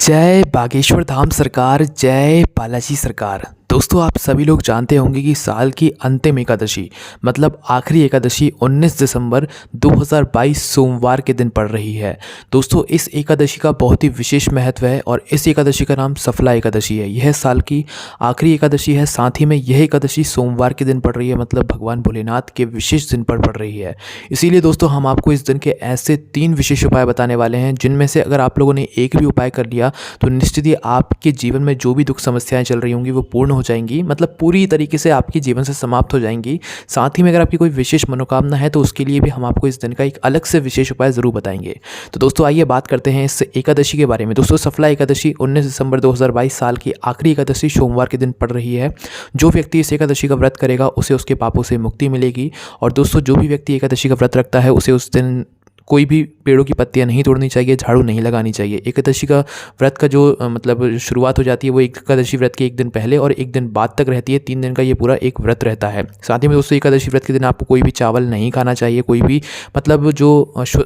जय बागेश्वर धाम सरकार, जय बालाजी सरकार। दोस्तों, आप सभी लोग जानते होंगे कि साल की अंतिम एकादशी मतलब आखिरी एकादशी 19 दिसंबर 2022 सोमवार के दिन पड़ रही है। दोस्तों, इस एकादशी का बहुत ही विशेष महत्व है और इस एकादशी का नाम सफला एकादशी है। यह साल की आखिरी एकादशी है। साथ ही में यह एकादशी सोमवार के दिन पड़ रही है, मतलब भगवान भोलेनाथ के विशेष दिन पर पड़ रही है। इसीलिए दोस्तों, हम आपको इस दिन के ऐसे 3 विशेष उपाय बताने वाले हैं, जिनमें से अगर आप लोगों ने एक भी उपाय कर लिया तो निश्चित ही आपके जीवन में जो भी दुख समस्याएं चल रही होंगी वो पूर्ण हो जाएंगी, मतलब पूरी तरीके से आपके जीवन से समाप्त हो जाएंगी। साथ ही में अगर आपकी कोई विशेष मनोकामना है तो उसके लिए भी हम आपको इस दिन का एक अलग से विशेष उपाय ज़रूर बताएंगे। तो दोस्तों, आइए बात करते हैं इस एकादशी के बारे में। दोस्तों, सफला एकादशी 19 दिसंबर 2022 साल की आखिरी एकादशी सोमवार के दिन पड़ रही है। जो व्यक्ति इस एकादशी का व्रत करेगा उसे उसके पापों से मुक्ति मिलेगी। और दोस्तों, जो भी व्यक्ति एकादशी का व्रत रखता है उसे उस दिन कोई भी पेड़ों की पत्तियां नहीं तोड़नी चाहिए, झाड़ू नहीं लगानी चाहिए। एकादशी का व्रत का जो मतलब शुरुआत हो जाती है वो एकादशी व्रत के एक दिन पहले और एक दिन बाद तक रहती है। 3 दिन का ये पूरा एक व्रत रहता है। साथ ही में दोस्तों, एकादशी व्रत के दिन आपको कोई भी चावल नहीं खाना चाहिए, कोई भी मतलब जो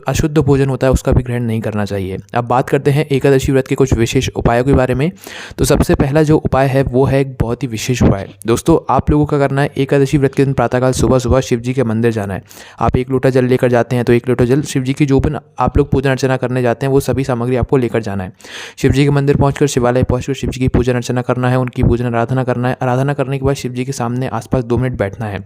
अशुद्ध भोजन होता है उसका भी ग्रहण नहीं करना चाहिए। अब बात करते हैं एकादशी व्रत के कुछ विशेष उपायों के बारे में। तो सबसे पहला जो उपाय है वो है एक बहुत ही विशेष उपाय। दोस्तों, आप लोगों का करना है एकादशी व्रत के दिन प्रातःकाल सुबह सुबह शिव जी के मंदिर जाना है। आप 1 लोटा जल लेकर जाते हैं तो 1 लोटा जल शिव जी की जो भी आप लोग पूजन अर्चना करने जाते हैं वो सभी सामग्री आपको लेकर जाना है। शिव जी के मंदिर पहुंचकर, शिवालय पहुंचकर शिव जी की पूजन अर्चना करना है, उनकी पूजन आराधना करना है। आराधना करने के बाद शिव जी के सामने आसपास 2 मिनट बैठना है।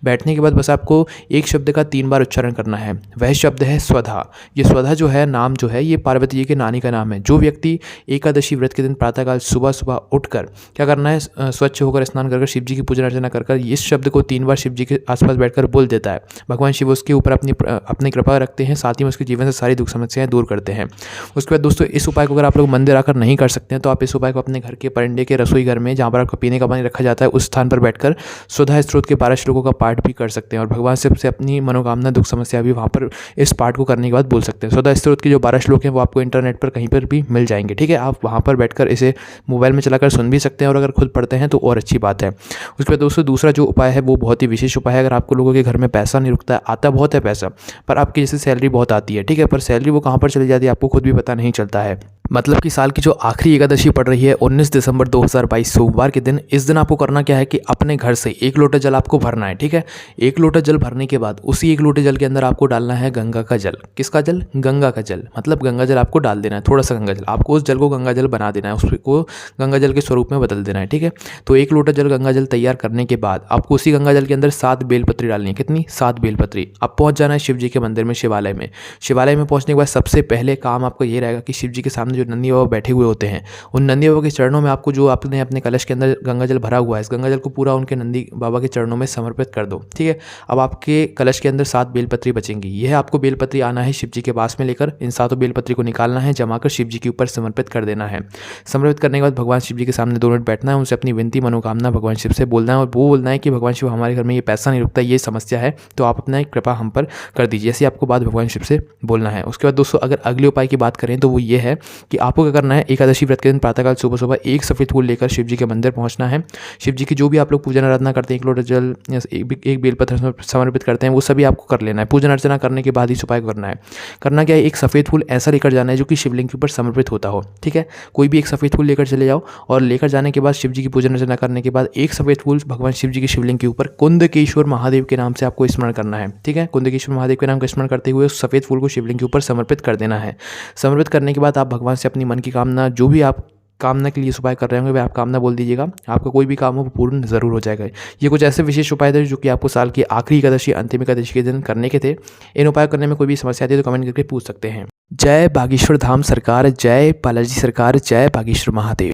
बैठने के बाद बस आपको एक शब्द का 3 बार उच्चारण करना है। वह शब्द है स्वधा। ये स्वधा जो है नाम जो है ये पार्वती जी के नानी का नाम है। जो व्यक्ति एकादशी व्रत के दिन प्रातःकाल सुबह सुबह उठकर क्या करना है, स्वच्छ होकर स्नान कर शिव जी की पूजन अर्चना कर इस शब्द को 3 बार शिव जी के आसपास बैठकर बोल देता है। भगवान शिव उसके ऊपर अपनी कृपा रखते हैं, साथ ही में उसके जीवन से सारी दुख समस्याएं दूर करते हैं। उसके बाद दोस्तों, इस उपाय को अगर आप लोग मंदिर आकर नहीं कर सकते हैं तो आप इस उपाय को अपने घर के परंडे के रसोई घर में, जहाँ पर आपका पीने का पानी रखा जाता है, उस स्थान पर बैठकर सुधा स्त्रोत के 12 श्लोकों का पाठ भी कर सकते हैं और भगवान शिव से अपनी मनोकामना दुख समस्या भी वहाँ पर इस पाठ को करने के बाद बोल सकते हैं। सुधा स्त्रोत के जो 12 श्लोक हैं वो आपको इंटरनेट पर कहीं पर भी मिल जाएंगे। ठीक है, आप वहाँ पर बैठकर इसे मोबाइल में चलाकर सुन भी सकते हैं और अगर खुद पढ़ते हैं तो और अच्छी बात है। उसके बाद दोस्तों, दूसरा जो उपाय है वो बहुत ही विशेष उपाय है। अगर आपको लोगों के घर में पैसा नहीं रुकता है, आता बहुत है पैसा, पर आपकी जैसे सैलरी बहुत आती है, ठीक है, पर सैलरी वो कहाँ पर चली जाती है आपको खुद भी पता नहीं चलता है। मतलब कि साल की जो आखिरी एकादशी पड़ रही है 19 दिसंबर 2022 सोमवार के दिन, इस दिन आपको करना क्या है कि अपने घर से 1 लोटा जल आपको भरना है। ठीक है, 1 लोटा जल भरने के बाद उसी 1 लोटे जल के अंदर आपको डालना है गंगा का जल। किसका जल? गंगा का जल। मतलब गंगा जल आपको डाल देना है, थोड़ा सा गंगा जल। आपको उस जल को गंगा जल बना देना है, उसको गंगा जल के स्वरूप में बदल देना है। ठीक है, तो 1 लोटा जल गंगा जल तैयार करने के बाद आपको उसी गंगा जल के अंदर 7 बेलपत्री डालनी है। कितनी? 7 बेलपत्री। अब पहुंच जाना है शिव जी के मंदिर में, शिवालय में। शिवालय में पहुंचने के बाद सबसे पहले काम आपका ये रहेगा कि शिव जी के सामने जो नंदी बाबा बैठे हुए होते हैं, उन नंदी बाबा के चरणों में आपको जो आपने अपने कलश के अंदर गंगा जल भरा हुआ है, इस गंगा जल को पूरा उनके नंदी बाबा के चरणों में समर्पित कर दो। ठीक है, अब आपके कलश के अंदर 7 बेलपत्री बचेंगी। यह आपको बेलपत्री आना है शिव जी के पास में लेकर, इन 7 बेलपत्री को निकालना है, जमाकर शिव जी के ऊपर समर्पित कर देना है। समर्पित करने के बाद भगवान शिव जी के सामने 2 मिनट बैठना है, उनसे अपनी विनती मनोकामना भगवान शिव से बोलना है और वो बोलना है कि भगवान शिव, हमारे घर में ये पैसा नहीं रुकता, ये समस्या है, तो आप अपना कृपा हम पर कर दीजिए। ऐसी आपको बात भगवान शिव से बोलना है। उसके बाद दोस्तों, अगर अगले उपाय की बात करें तो वो ये है कि आपको क्या करना है, एकादशी व्रत के दिन प्रातःकाल सुबह सुबह 1 सफ़ेद फूल लेकर शिव जी के मंदिर पहुंचना है। शिव जी की जो भी आप लोग पूजन आराधना करते हैं, 1 लोटा जल, एक बेलपत्र समर्पित करते हैं, वो सभी आपको कर लेना है। पूजन अर्चना करने के बाद ही उपाय करना है। करना क्या है, एक सफ़ेद फूल ऐसा लेकर जाना है जो कि शिवलिंग के ऊपर समर्पित होता हो। ठीक है, कोई भी एक सफ़ेद फूल लेकर चले जाओ और लेकर जाने के बाद शिव जी की पूजन अर्चना करने के बाद एक सफ़ेद फूल भगवान शिव जी के शिवलिंग के ऊपर कुंदकेश्वर महादेव के नाम से आपको स्मरण करना है। ठीक है, कुंदकेश्वर महादेव के नाम का स्मरण करते हुए उस सफ़ेद फूल को शिवलिंग के ऊपर समर्पित कर देना है। समर्पित करने के बाद आप भगवान से अपनी मन की कामना, जो भी आप कामना के लिए उपाय कर रहे होंगे वह आप कामना बोल दीजिएगा। आपका कोई भी काम हो वो पूर्ण जरूर हो जाएगा। ये कुछ ऐसे विशेष उपाय थे जो कि आपको साल की आखिरी एकादशी, अंतिम एकादशी के दिन करने के थे। इन उपाय करने में कोई भी समस्या आती है तो कमेंट करके पूछ सकते हैं। जय बागेश्वर धाम सरकार, जय बालाजी सरकार, जय बागेश्वर महादेव।